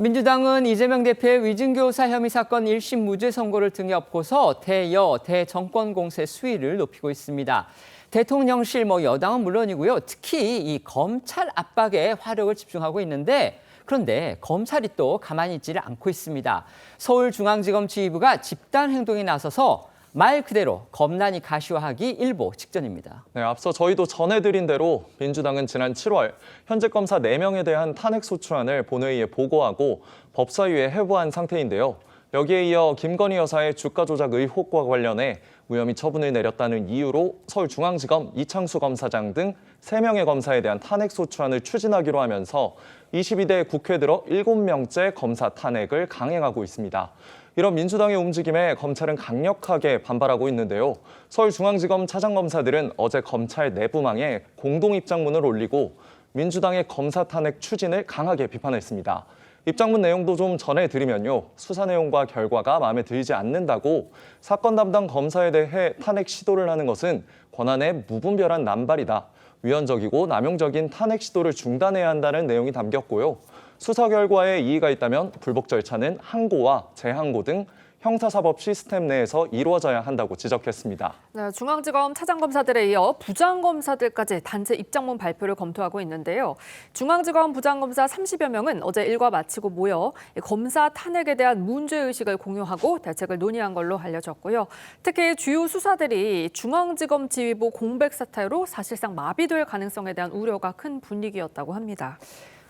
민주당은 이재명 대표의 위증교사 혐의 사건 1심 무죄 선고를 등에 업고서 대여, 대정권 공세 수위를 높이고 있습니다. 대통령실, 여당은 물론이고요. 특히 이 검찰 압박에 화력을 집중하고 있는데 그런데 검찰이 또 가만히 있지를 않고 있습니다. 서울중앙지검 지휘부가 집단 행동에 나서서 말 그대로 검난이 가시화하기 일보 직전입니다. 네, 앞서 저희도 전해드린 대로 민주당은 지난 7월 현직 검사 4명에 대한 탄핵소추안을 본회의에 보고하고 법사위에 회부한 상태인데요. 여기에 이어 김건희 여사의 주가 조작 의혹과 관련해 무혐의 처분을 내렸다는 이유로 서울중앙지검 이창수 검사장 등 3명의 검사에 대한 탄핵소추안을 추진하기로 하면서 22대 국회 들어 7명째 검사 탄핵을 강행하고 있습니다. 이런 민주당의 움직임에 검찰은 강력하게 반발하고 있는데요. 서울중앙지검 차장검사들은 어제 검찰 내부망에 공동입장문을 올리고 민주당의 검사 탄핵 추진을 강하게 비판했습니다. 입장문 내용도 좀 전해드리면요. 수사 내용과 결과가 마음에 들지 않는다고 사건 담당 검사에 대해 탄핵 시도를 하는 것은 권한의 무분별한 남발이다. 위헌적이고 남용적인 탄핵 시도를 중단해야 한다는 내용이 담겼고요. 수사 결과에 이의가 있다면 불복 절차는 항고와 재항고 등 형사사법 시스템 내에서 이루어져야 한다고 지적했습니다. 네, 중앙지검 차장검사들에 이어 부장검사들까지 단체 입장문 발표를 검토하고 있는데요. 중앙지검 부장검사 30여 명은 어제 일과 마치고 모여 검사 탄핵에 대한 문제의식을 공유하고 대책을 논의한 걸로 알려졌고요. 특히 주요 수사들이 중앙지검 지휘부 공백 사태로 사실상 마비될 가능성에 대한 우려가 큰 분위기였다고 합니다.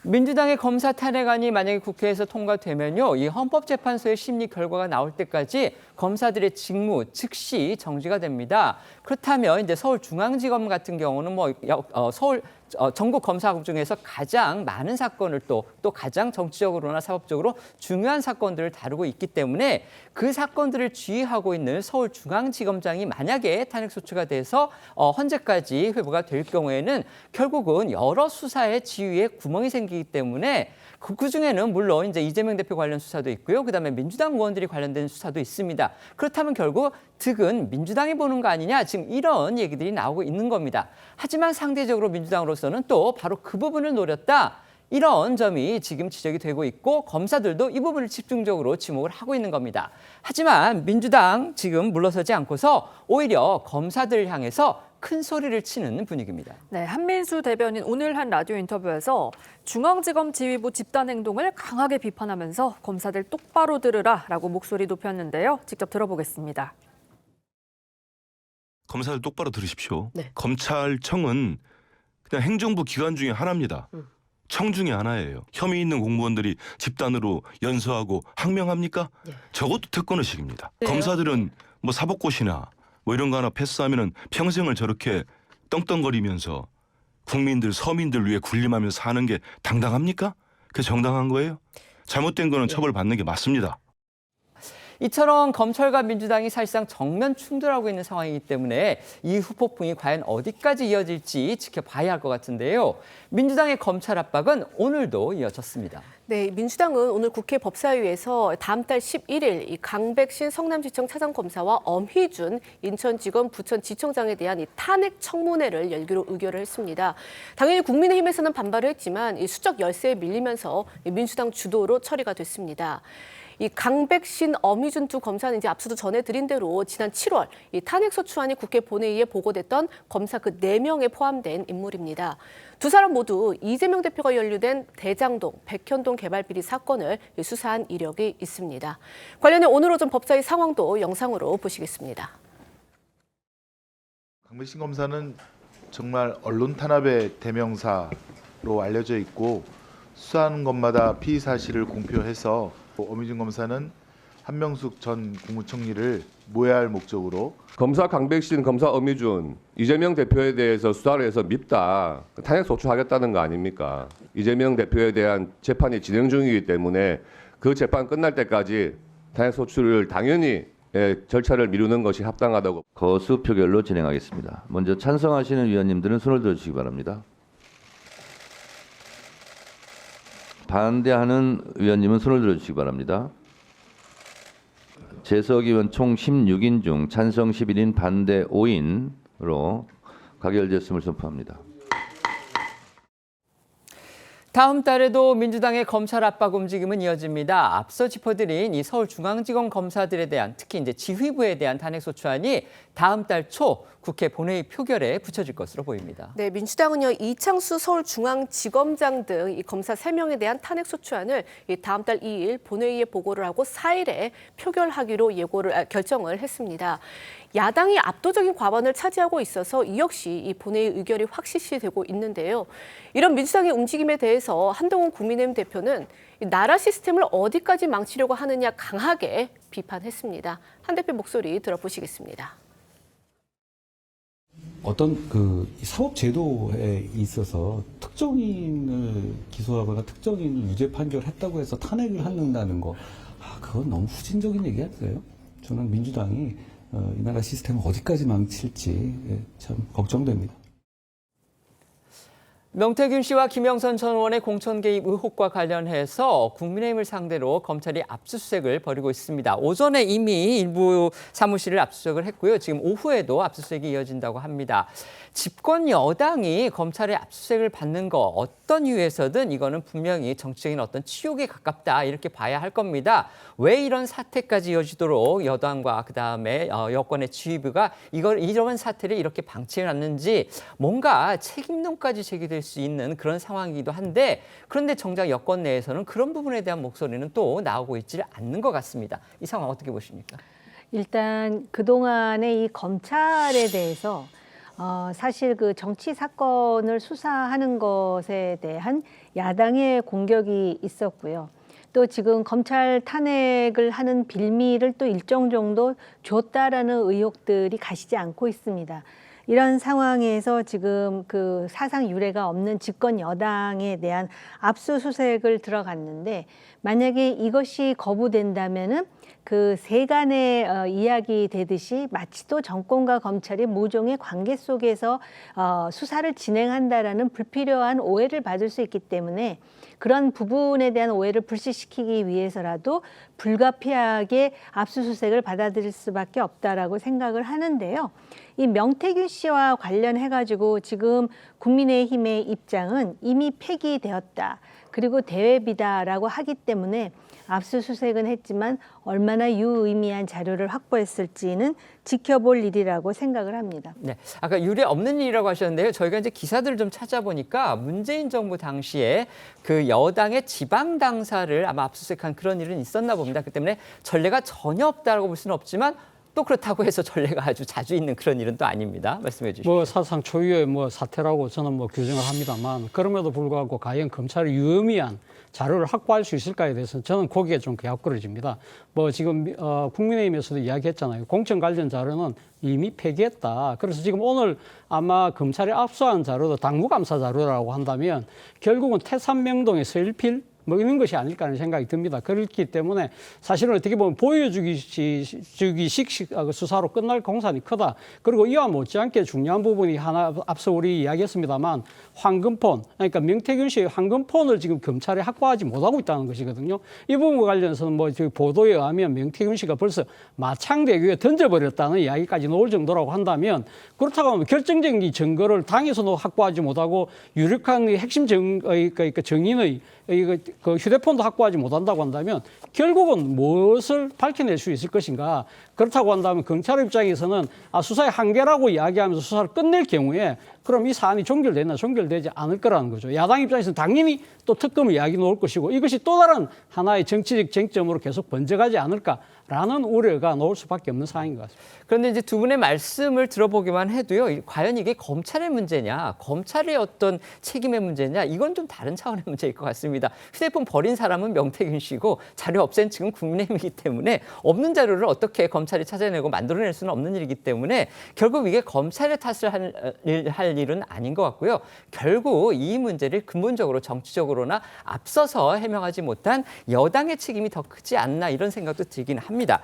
민주당의 검사 탄핵안이 만약에 국회에서 통과되면요, 이 헌법재판소의 심리 결과가 나올 때까지 검사들의 직무 즉시 정지가 됩니다. 그렇다면 이제 서울중앙지검 같은 경우는 전국 검사국 중에서 가장 많은 사건을 또 가장 정치적으로나 사법적으로 중요한 사건들을 다루고 있기 때문에 그 사건들을 지휘하고 있는 서울중앙지검장이 만약에 탄핵소추가 돼서 헌재까지 회부가 될 경우에는 결국은 여러 수사의 지휘에 구멍이 생기기 때문에 그중에는 물론 이제 이재명 대표 관련 수사도 있고요. 그다음에 민주당 의원들이 관련된 수사도 있습니다. 그렇다면 결국 득은 민주당이 보는 거 아니냐, 지금 이런 얘기들이 나오고 있는 겁니다. 하지만 상대적으로 민주당으로서는 또 바로 그 부분을 노렸다. 이런 점이 지금 지적이 되고 있고 검사들도 이 부분을 집중적으로 지목을 하고 있는 겁니다. 하지만 민주당 지금 물러서지 않고서 오히려 검사들을 향해서 큰 소리를 치는 분위기입니다. 네, 한민수 대변인 오늘 한 라디오 인터뷰에서 중앙지검 지휘부 집단 행동을 강하게 비판하면서 검사들 똑바로 들으라라고 목소리 높였는데요. 직접 들어보겠습니다. 검사들 똑바로 들으십시오. 네. 검찰청은 그냥 행정부 기관 중에 하나입니다. 청 중에 하나예요. 혐의 있는 공무원들이 집단으로 연서하고 항명합니까? 네. 저것도 특권의식입니다. 네. 검사들은 사법고시나 이런 거 하나 패스하면은 평생을 저렇게 떵떵거리면서 국민들, 서민들 위해 군림하면서 사는 게 당당합니까? 그게 정당한 거예요? 잘못된 거는 처벌받는 게 맞습니다. 이처럼 검찰과 민주당이 사실상 정면 충돌하고 있는 상황이기 때문에 이 후폭풍이 과연 어디까지 이어질지 지켜봐야 할 것 같은데요. 민주당의 검찰 압박은 오늘도 이어졌습니다. 네, 민주당은 오늘 국회 법사위에서 다음 달 11일 이 강백신 성남지청 차장검사와 엄희준 인천지검 부천지청장에 대한 이 탄핵 청문회를 열기로 의결을 했습니다. 당연히 국민의힘에서는 반발을 했지만 이 수적 열세에 밀리면서 민주당 주도로 처리가 됐습니다. 이 강백신, 엄희준 두 검사는 이제 앞서도 전해드린 대로 지난 7월 이 탄핵소추안이 국회 본회의에 보고됐던 검사 그 4명에 포함된 인물입니다. 두 사람 모두 이재명 대표가 연루된 대장동, 백현동 개발 비리 사건을 수사한 이력이 있습니다. 관련해 오늘 오전 법사위 상황도 영상으로 보시겠습니다. 강백신 검사는 정말 언론 탄압의 대명사로 알려져 있고 수사하는 것마다 피의 사실을 공표해서 엄희준 검사는 한명숙 전 국무총리를 모해할 목적으로 검사 강백신, 검사 엄희준, 이재명 대표에 대해서 수사를 해서 밉다. 탄핵 소추하겠다는 거 아닙니까? 이재명 대표에 대한 재판이 진행 중이기 때문에 그 재판 끝날 때까지 탄핵 소추를 당연히 절차를 미루는 것이 합당하다고. 거수 표결로 진행하겠습니다. 먼저 찬성하시는 위원님들은 손을 들어주시기 바랍니다. 반대하는 위원님은 손을 들어주시기 바랍니다. 재석 의원 총 16인 중 찬성 11인, 반대 5인으로 가결되었음을 선포합니다. 다음 달에도 민주당의 검찰 압박 움직임은 이어집니다. 앞서 짚어드린 이 서울중앙지검 검사들에 대한 특히 이제 지휘부에 대한 탄핵소추안이 다음 달 초 국회 본회의 표결에 붙여질 것으로 보입니다. 네, 민주당은요 이창수 서울중앙지검장 등 이 검사 3명에 대한 탄핵소추안을 다음 달 2일 본회의에 보고를 하고 4일에 표결하기로 결정을 했습니다. 야당이 압도적인 과반을 차지하고 있어서 이 역시 이 본회의 의결이 확실시되고 있는데요. 이런 민주당의 움직임에 대해서 한동훈 국민의힘 대표는 이 나라 시스템을 어디까지 망치려고 하느냐 강하게 비판했습니다. 한 대표 목소리 들어보시겠습니다. 어떤 사법 제도에 있어서 특정인을 기소하거나 특정인을 유죄 판결했다고 해서 탄핵을 하는다는 거, 그건 너무 후진적인 얘기 아니에요? 저는 민주당이 이 나라 시스템을 어디까지 망칠지 참 걱정됩니다. 명태균 씨와 김영선 전 의원의 공천 개입 의혹과 관련해서 국민의힘을 상대로 검찰이 압수수색을 벌이고 있습니다. 오전에 이미 일부 사무실을 압수수색을 했고요. 지금 오후에도 압수수색이 이어진다고 합니다. 집권 여당이 검찰의 압수수색을 받는 거 어떤 이유에서든 이거는 분명히 정치적인 어떤 치욕에 가깝다 이렇게 봐야 할 겁니다. 왜 이런 사태까지 이어지도록 여당과 그다음에 여권의 지휘부가 이런 사태를 이렇게 방치해놨는지 뭔가 책임론까지 제기될 수 있는 그런 상황이기도 한데 그런데 정작 여권 내에서는 그런 부분에 대한 목소리는 또 나오고 있지 않는 것 같습니다. 이 상황 어떻게 보십니까? 일단 그동안의 이 검찰에 대해서 사실 그 정치 사건을 수사하는 것에 대한 야당의 공격이 있었고요. 또 지금 검찰 탄핵을 하는 빌미를 또 일정 정도 줬다라는 의혹들이 가시지 않고 있습니다. 이런 상황에서 지금 그 사상 유례가 없는 집권 여당에 대한 압수수색을 들어갔는데 만약에 이것이 거부된다면은 그 세간의 이야기 되듯이 마치 또 정권과 검찰이 모종의 관계 속에서 수사를 진행한다라는 불필요한 오해를 받을 수 있기 때문에 그런 부분에 대한 오해를 불식시키기 위해서라도 불가피하게 압수수색을 받아들일 수밖에 없다라고 생각을 하는데요. 이 명태균 씨와 관련해가지고 지금 국민의힘의 입장은 이미 폐기되었다. 그리고 대외비다라고 하기 때문에 압수수색은 했지만 얼마나 유의미한 자료를 확보했을지는 지켜볼 일이라고 생각을 합니다. 네, 아까 유례 없는 일이라고 하셨는데요. 저희가 이제 기사들을 좀 찾아보니까 문재인 정부 당시에 그 여당의 지방 당사를 아마 압수수색한 그런 일은 있었나 봅니다. 그 때문에 전례가 전혀 없다라고 볼 수는 없지만 또 그렇다고 해서 전례가 아주 자주 있는 그런 일은 또 아닙니다. 말씀해 주시죠. 사상 초유의 사태라고 저는 규정을 합니다만 그럼에도 불구하고 과연 검찰이 유의미한 자료를 확보할 수 있을까에 대해서는 저는 거기에 좀 갸우거려집니다. 지금 국민의힘에서도 이야기했잖아요. 공천 관련 자료는 이미 폐기했다. 그래서 지금 오늘 아마 검찰이 압수한 자료도 당무감사 자료라고 한다면 결국은 태산명동의 서일필 이런 것이 아닐까 하는 생각이 듭니다. 그렇기 때문에 사실은 어떻게 보면 보여주기식 수사로 끝날 공산이 크다. 그리고 이와 못지않게 중요한 부분이 하나 앞서 우리 이야기했습니다만 황금폰, 그러니까 명태균 씨의 황금폰을 지금 검찰이 확보하지 못하고 있다는 것이거든요. 이 부분과 관련해서는 보도에 의하면 명태균 씨가 벌써 마창대교에 던져버렸다는 이야기까지 나올 정도라고 한다면 그렇다고 하면 결정적인 증거를 당에서도 확보하지 못하고 유력한 핵심 정인의 그 휴대폰도 확보하지 못한다고 한다면 결국은 무엇을 밝혀낼 수 있을 것인가. 그렇다고 한다면 경찰 입장에서는 수사의 한계라고 이야기하면서 수사를 끝낼 경우에 그럼 이 사안이 종결되나 종결되지 않을 거라는 거죠. 야당 입장에서는 당연히 또 특검 이야기 나올 것이고 이것이 또 다른 하나의 정치적 쟁점으로 계속 번져가지 않을까라는 우려가 나올 수밖에 없는 상황인 것 같습니다. 그런데 이제 두 분의 말씀을 들어보기만 해도요. 과연 이게 검찰의 문제냐, 검찰의 어떤 책임의 문제냐, 이건 좀 다른 차원의 문제일 것 같습니다. 휴대폰 버린 사람은 명태균 씨고 자료 없앤 측은 국민의힘이기 때문에 없는 자료를 어떻게 검찰이 찾아내고 만들어낼 수는 없는 일이기 때문에 결국 이게 검찰의 탓을 할 일은 아닌 것 같고요. 결국 이 문제를 근본적으로 정치적으로나 앞서서 해명하지 못한 여당의 책임이 더 크지 않나 이런 생각도 들긴 합니다.